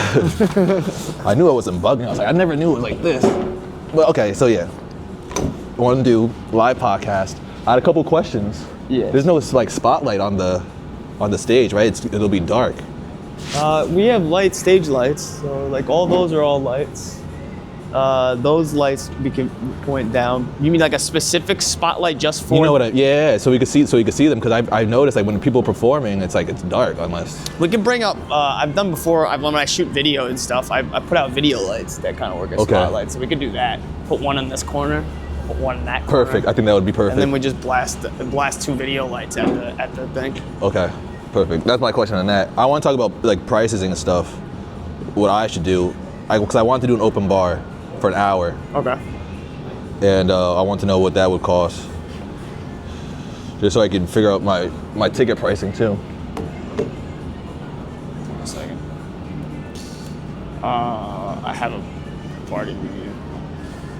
I knew I wasn't bugging. I was like, I never knew it was like this. But okay, so yeah. I want to do live podcast. I had a couple questions. Yeah. There's no like spotlight on the stage, right? It'll be dark. We have stage lights, so like all those are all lights. Those lights we can point down. You mean like a specific spotlight just for? You know what? Yeah. So we could see them because I noticed like when people are performing, it's like it's dark unless. We can bring up. I've done before. When I shoot video and stuff, I put out video lights that kind of work as spotlights. So we could do that. Put one in this corner, put one in that corner. Perfect. I think that would be perfect. And then we just blast 2 video lights at the thing. Okay. Perfect. That's my question on that. I want to talk about like prices and stuff. What I should do, because I want to do an open bar for an hour. Okay. And I want to know what that would cost, just so I can figure out my ticket pricing too. One second. I have a party review.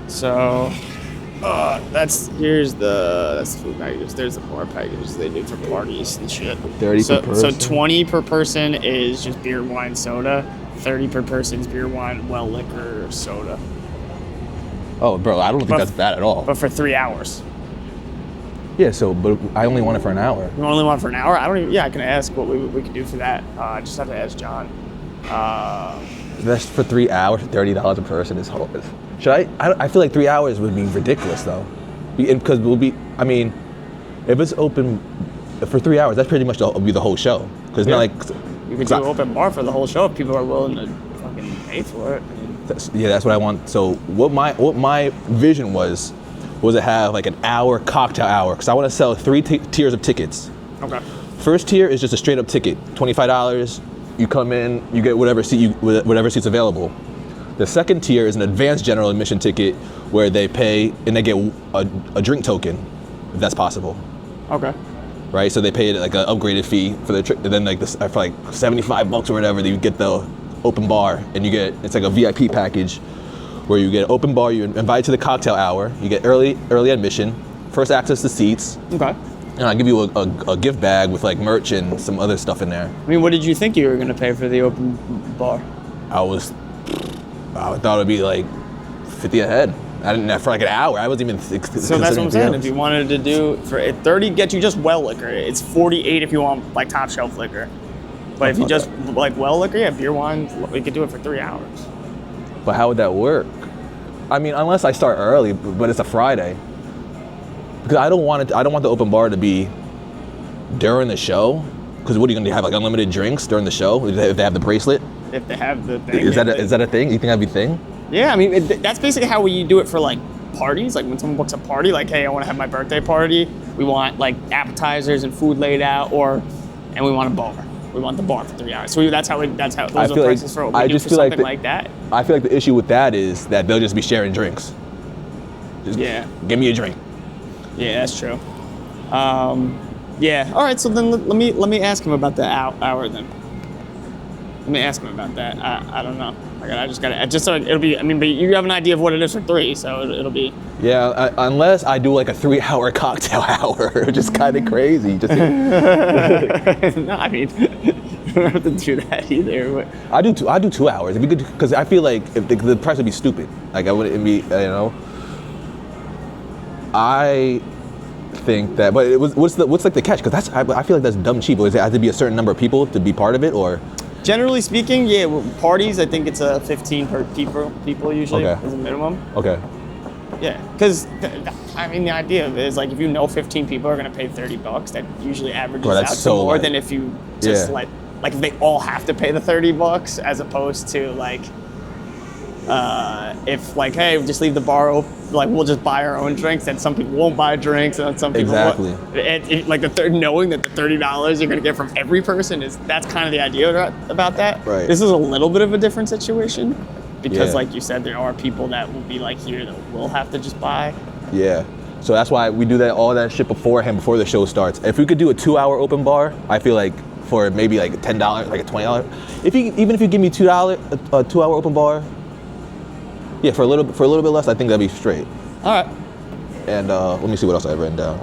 So that's food packages. There's the bar packages they do for parties and shit. 30 per person. So 20 per person is just beer, wine, soda. 30 per person is beer, wine, well liquor, or soda. Oh, bro, I don't think that's bad at all. But for 3 hours. Yeah, but I only want it for an hour. You only want it for an hour? I can ask what we could do for that. I just have to ask John. That's for 3 hours, $30 a person is hopeless. I feel like 3 hours would be ridiculous though. Because if it's open for 3 hours, that's pretty much be the whole show. Because not like. You could do an open bar for the whole show if people are willing to fucking pay for it. That's what I want. So what my vision was to have like an hour cocktail hour, because I want to sell 3 tiers of tickets. Okay. First tier is just a straight up ticket, $25. You come in, you get whatever seat's available. The second tier is an advanced general admission ticket where they pay and they get a drink token, if that's possible. Okay. Right, so they pay like an upgraded fee for the trip, and then like for like $75 or whatever, you get the open bar, and it's like a VIP package where you get open bar, you're invited to the cocktail hour, you get early admission, first access to seats. Okay. And I give you a gift bag with like merch and some other stuff in there. I mean, what did you think you were gonna pay for the open bar? I thought it'd be like 50 a head. I didn't for like an hour. I wasn't even. So that's what I'm saying. If you wanted to do for 30, get you just well liquor. It's 48 if you want like top shelf liquor. But if you just like well liquor, beer, wine, we could do it for 3 hours. But how would that work? I mean, unless I start early, but it's a Friday. Because I don't want the open bar to be during the show. Because what are you gonna do? Have like unlimited drinks during the show if they have the bracelet? If they have the thing. Is that a thing? You think that'd be a thing? Yeah, I mean, that's basically how we do it for like parties. Like when someone books a party, like, hey, I want to have my birthday party. We want like appetizers and food laid out, and we want a bar. We want the bar for 3 hours. So those are prices for what we do for something like that. I feel like the issue with that is that they'll just be sharing drinks. Give me a drink. Yeah, that's true. Yeah. All right. So then let me ask him about the hour then. Let me ask him about that. I don't know. So it'll be. I mean, but you have an idea of what it is for 3, so it'll be. Yeah, unless I do like a 3-hour cocktail hour, which is kind of crazy. Just no, I mean, you don't have to do that either. But. I do 2 hours if you could, because I feel like if the price would be stupid. Like I wouldn't be, I think that, but what's like the catch? Because I feel like that's dumb cheap. Does it have to be a certain number of people to be part of it, or? Generally speaking, yeah. Parties, I think it's a 15 per people usually is a minimum. Okay. Yeah, because I mean the idea of it is like if you know 15 people are gonna pay $30, that usually averages out to more than if you just like if they all have to pay the $30 as opposed to like if like hey just leave the bar open, like we'll just buy our own drinks, and some people won't buy drinks and some people exactly like knowing that the $30 you're gonna get from every person that's kind of the idea about that. Right. This is a little bit of a different situation because like you said, there are people that will be like here that will have to just buy. Yeah. So that's why we do all that shit beforehand, before the show starts. If we could do a 2-hour open bar, I feel like for maybe like $10, like a $20. Even if you give me $2 a 2-hour open bar. Yeah, for a little bit less, I think that'd be straight. All right. And let me see what else I have written down.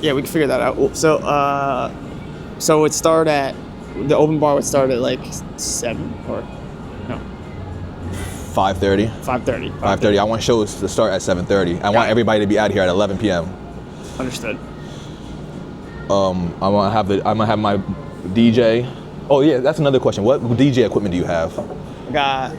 Yeah, we can figure that out. So it start at the open bar would start at like 7 or no 5:30. 5:30. 5:30. I want shows to start at 7:30. I want everybody to be out here at 11 p.m. Understood. I'm gonna have my DJ. Oh yeah, that's another question. What DJ equipment do you have? I got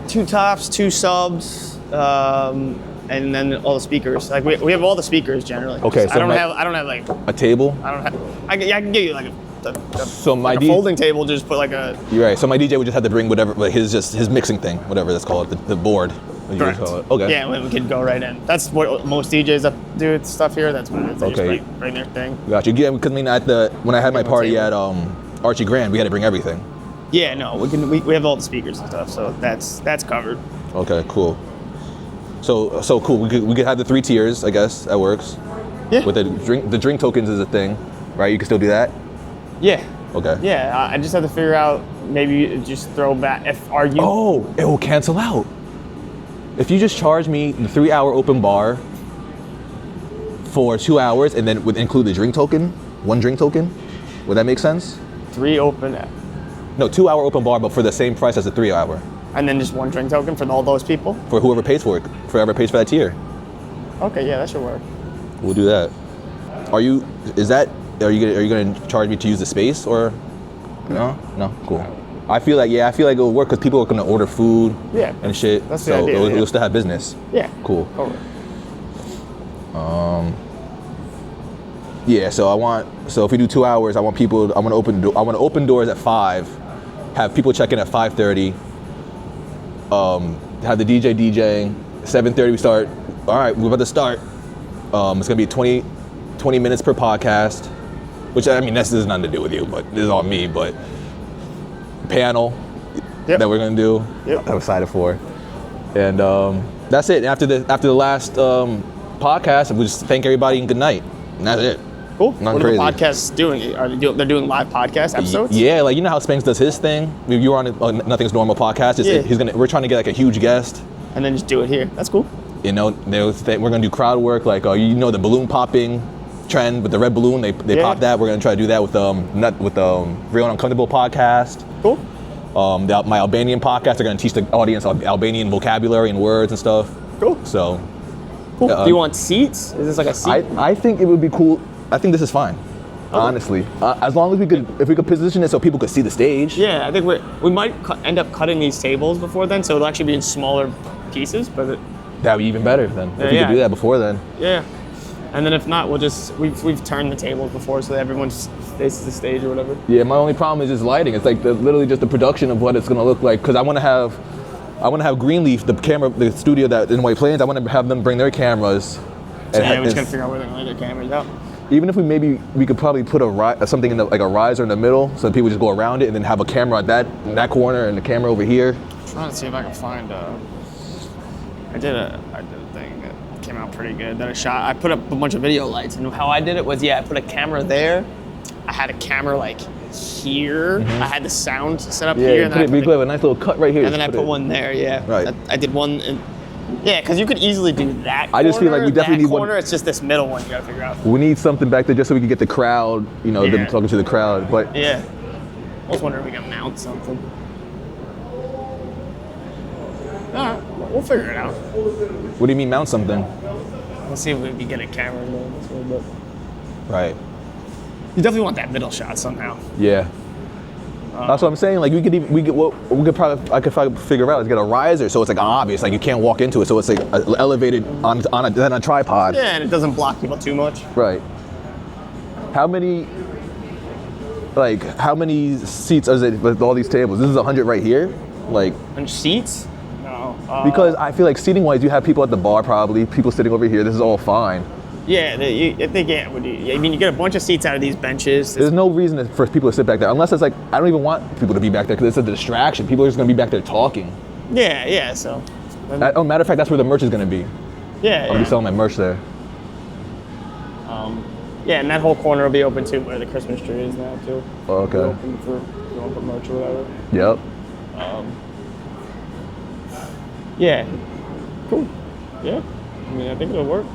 2 tops, 2 subs, and then all the speakers. Like we have all the speakers generally. Okay, so I don't have like a table. I can give you like a folding table. Just put like a. You're right. So my DJ would just have to bring whatever, like his mixing thing, whatever that's called, the board. Correct. Okay. Yeah, we could go right in. That's what most DJs that do with stuff here. That's what it is. They Okay. just bring their thing. Got you. Yeah, because I mean, when I had my party at Archie Grand, we had to bring everything. Yeah, no, we have all the speakers and stuff, so that's covered. Okay, cool. So cool. We could have the 3 tiers, I guess that works. Yeah. With the drink tokens is a thing, right? You can still do that. Yeah. Okay. Yeah, I just have to figure out maybe just throw back Oh, it will cancel out. If you just charge me the 3-hour open bar for 2 hours and then would include the drink token, 1 drink token, would that make sense? 3 open. No, 2-hour open bar, but for the same price as a 3-hour. And then just 1 drink token for all those people? For whoever pays for it, whoever pays for that tier. Okay, yeah, that should work. We'll do that. Are you gonna charge me to use the space or no? No, cool. I feel like it'll work because people are gonna order food and shit. That's the idea, It'll still have business. Yeah. Cool. Totally. Yeah, so if we do 2 hours, I want to open doors at 5, have people check in at 5:30, have the DJ, 7:30 we start. All right, we're about to start. It's gonna be 20 minutes per podcast, which I mean, this has nothing to do with you, but this is on me, but panel that we're gonna do, I'm excited for. And that's it. After the last podcast, we just thank everybody and good night. And that's it. Cool. Nothing What crazy. are the podcasts doing? They're doing live podcast episodes? Yeah, like you know how Spanx does his thing. You were on Nothing's Normal podcast. We're trying to get like a huge guest. And then just do it here. That's cool. You know, we're gonna do crowd work, like the balloon popping trend with the red balloon. They pop that. We're gonna try to do that with Real and Uncomfortable podcast. Cool. My Albanian podcast. They're gonna teach the audience Albanian vocabulary and words and stuff. Cool. So. Cool. Do you want seats? Is this like a seat? I think it would be cool. I think this is fine. Okay. Honestly, as long as if we could position it so people could see the stage. Yeah, I think we might end up cutting these tables before then, so it'll actually be in smaller pieces. But that would be even better then. If you could do that before then. Yeah, and then if not, we've turned the tables before so that everyone faces the stage or whatever. Yeah, my only problem is just lighting. It's like literally just the production of what it's gonna look like. Because I want to have Greenleaf, the studio that in White Plains. I want to have them bring their cameras. So yeah, we're just gonna figure out where they're gonna lay their cameras out. Even if we could probably put something in like a riser in the middle, so people just go around it, and then have a camera at that corner and the camera over here. I'm trying to see if I can find. I did a thing that came out pretty good. That I shot. I put up a bunch of video lights, and how I did it was I put a camera there. I had a camera like here. I had the sound set up here. And we could have a nice little cut right here. And then I put one there. Yeah. Right. I did one. Yeah, because you could easily do that. I just feel like we definitely need one. It's just this middle one you gotta figure out. We need something back there just so we can get the crowd, them talking to the crowd. But yeah, I was wondering if we can mount something. All right, we'll figure it out. What do you mean mount something? Let's see if we can get a camera going this way, but right. You definitely want that middle shot somehow. Yeah. That's what I'm saying. Like I could probably figure out is get a riser so it's like obvious, like you can't walk into it, so it's like elevated on a tripod. Yeah, and it doesn't block people too much. Right. How many seats is it with all these tables? This is 100 right here, like. And seats? No. Because I feel like seating wise, you have people at the bar probably, people sitting over here. This is all fine. Yeah, I think I mean, you get a bunch of seats out of these benches. There's no reason for people to sit back there, unless it's like, I don't even want people to be back there because it's a distraction. People are just gonna be back there talking. Yeah, so. Matter of fact, that's where the merch is gonna be. Yeah, I'll be selling my merch there. Yeah, and that whole corner will be open too, where the Christmas tree is now too. Oh, okay. Open for if you want to put merch or whatever. Yep. Yeah. Cool. Yeah. I mean, I think it'll work.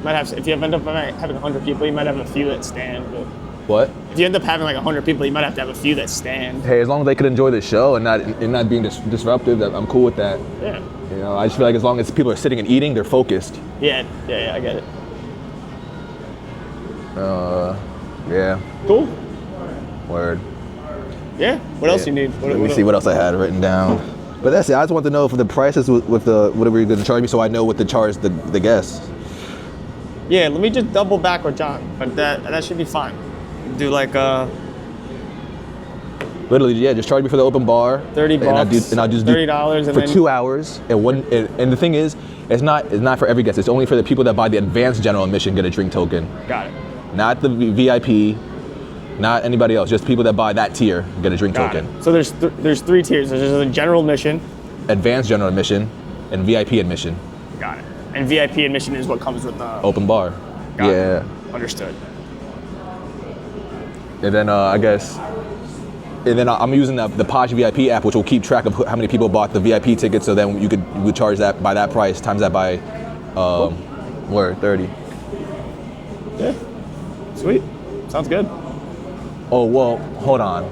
Might have, if you end up having 100 people, you might have a few that stand, but What? If you end up having like 100 people, you might have to have a few that stand. Hey, as long as they could enjoy the show and not being disruptive, I'm cool with that. Yeah. You know, I just feel like as long as people are sitting and eating, they're focused. Yeah, I get it. Yeah. Cool. Word. Yeah. What else you need? Let me see what else I had written down. But that's it. I just want to know if the prices with the whatever you're going to charge me, so I know what to charge the guests. Yeah. Let me just double back with John, but that should be fine. Do like Literally, yeah. Just charge me for the open bar. $30. And I'll just do $30 for 2 hours. And the thing is, it's not for every guest. It's only for the people that buy the advanced general admission get a drink token. Got it. Not the VIP. Not anybody else, just people that buy that tier get a drink token. So there's 3 tiers. There's a general admission, advanced general admission, and VIP admission. Got it. And VIP admission is what comes with the Open bar. Got Yeah. it. Understood. And then I'm using the Posh VIP app, which will keep track of how many people bought the VIP ticket. So then you would charge that by that price, times that by 30. Yeah. Sweet. Sounds good. Oh well, hold on.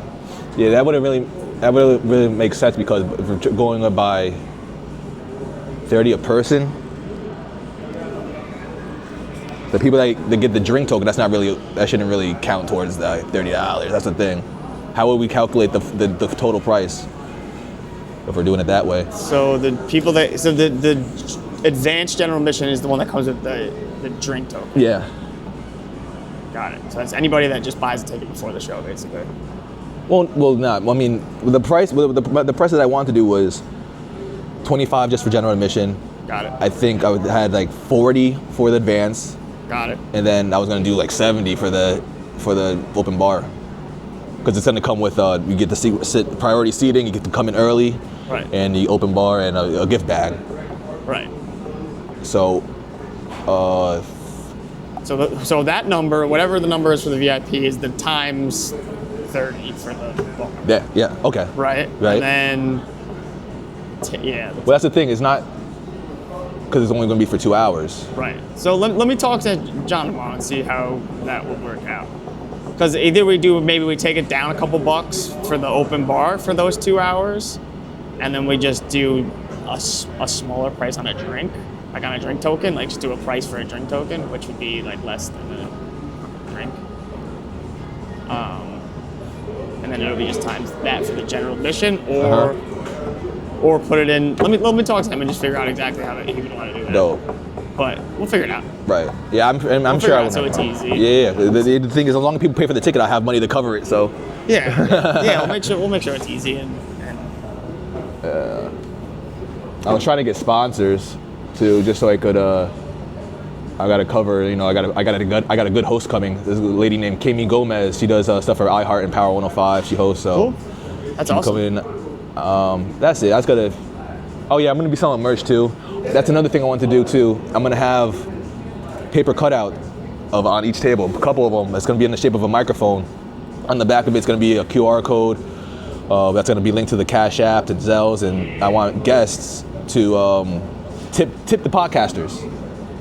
Yeah, that wouldn't really make sense, because if we're going up by 30 a person, the people that get the drink token, that shouldn't really count towards the $30. That's the thing. How would we calculate the total price if we're doing it that way? So the advanced general admission is the one that comes with the drink token. Yeah. Got it. So that's anybody that just buys a ticket before the show, basically. Well, not. I mean, the price that I wanted to do was $25 just for general admission. Got it. I think I had like 40 for the advance. Got it. And then I was gonna do like 70 for the open bar, because it's gonna come with you get to sit priority seating, you get to come in early, right? And the open bar and a gift bag, right? So, so that number, whatever the number is for the VIP, is the times 30 for the bar. Yeah. Okay. Right. Right. And then, Well, that's the thing. It's not, because it's only going to be for 2 hours. Right. So let me talk to John tomorrow and see how that would work out. Because either maybe we take it down a couple bucks for the open bar for those 2 hours, and then we just do a smaller price on a drink, like on a drink token, like just do a price for a drink token, which would be like less than a drink. And then it'll be just times that for the general admission, or put it in. Let me talk to him and just figure out exactly how he would want to do that. Dope. But we'll figure it out. Right. Yeah, I'm sure I would. So it's easy. Yeah. The thing is, as long as people pay for the ticket, I have money to cover it. So. Yeah. We'll make sure it's easy and. I was trying to get sponsors too, just so I could. I got to cover. I got a good host coming. There's a lady named Kami Gomez. She does stuff for iHeart and Power 105. She hosts. So. Cool. That's awesome. Coming in. That's it. That's gonna. Oh yeah, I'm gonna be selling merch too. That's another thing I want to do too. I'm gonna have paper cutout on each table. A couple of them. It's gonna be in the shape of a microphone. On the back of it's gonna be a QR code. That's gonna be linked to the Cash App, to Zells, and I want guests to tip the podcasters.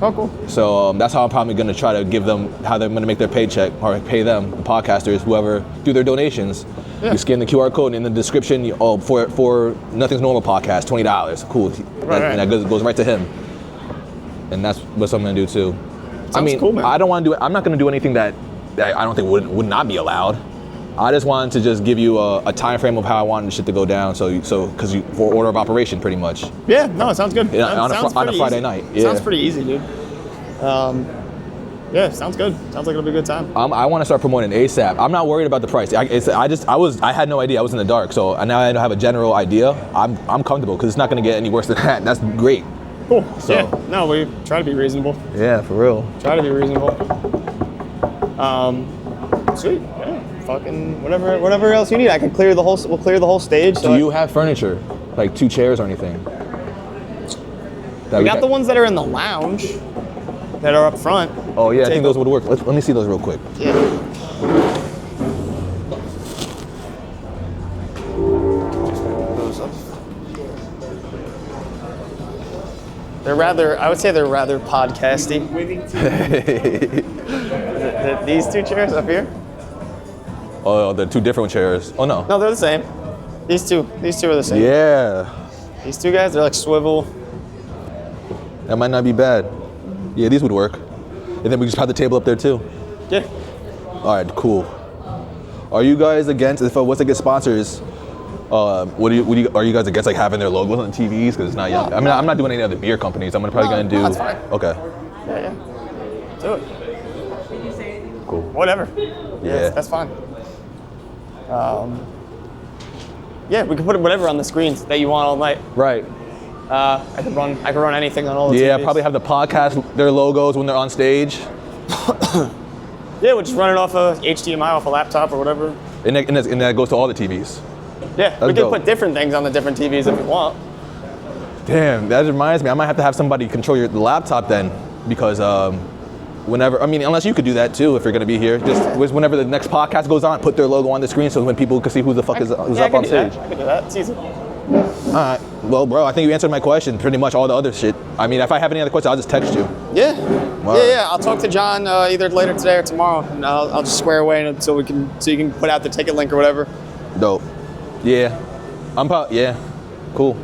Oh, cool. So that's how I'm probably gonna try to give them, how they're gonna make their paycheck, or pay them, the podcasters, whoever, do their donations. Yeah. You scan the QR code, and in the description, for Nothing's Normal podcast, $20. Cool. Right. And that goes right to him. And that's what I'm gonna do too. Sounds cool, man. I don't want to do it. I'm not gonna do anything that I don't think would not be allowed. I just wanted to just give you a time frame of how I wanted the shit to go down. Because for order of operation, pretty much. Yeah. No, it sounds good. On a Friday night. Yeah. Sounds pretty easy, dude. Yeah, sounds good. Sounds like it'll be a good time. I want to start promoting ASAP. I'm not worried about the price. I had no idea. I was in the dark. So now I have a general idea. I'm comfortable, because it's not going to get any worse than that. That's great. Cool. So, yeah. No, we try to be reasonable. Yeah, for real. Try to be reasonable. Sweet. Yeah. Fucking whatever else you need. I can clear the whole. We'll clear the whole stage. Do you have furniture, like 2 chairs or anything? We got the ones that are in the lounge, that are up front. Oh yeah, I think those would work. Let me see those real quick. Yeah. I would say they're rather podcasty. These 2 chairs up here? Oh, the two different chairs. Oh no. No, they're the same. These two are the same. Yeah. These two guys, they're like swivel. That might not be bad. Yeah, these would work. And then we just have the table up there too. Yeah. All right, cool. Are you guys against, if I was to get sponsors, are you guys against like having their logos on TVs because it's not young? I mean, I'm not doing any other beer companies. I'm probably gonna do. That's fine. Okay. Yeah. Do it. Cool. Whatever. Yeah. That's fine. Yeah, we can put whatever on the screens that you want all night. Right. I could run anything on all the Yeah, TVs. probably have the podcast, their logos when they're on stage. Yeah, we'll just run it off a HDMI off a laptop or whatever. And that goes to all the TVs. Yeah, we can dope. put different things on the different TVs if you want. Damn, that reminds me. I might have to have somebody control the laptop then, because whenever, I mean, unless you could do that too if you're gonna be here. Just whenever the next podcast goes on, put their logo on the screen so when people can see who the fuck is up on stage. I can do that. It's easy. All right. Well, bro, I think you answered my question. Pretty much all the other shit. I mean, if I have any other questions, I'll just text you. Yeah. Wow. Yeah. I'll talk to John either later today or tomorrow, and I'll just square away so you can put out the ticket link or whatever. Dope. Yeah. Yeah. Cool.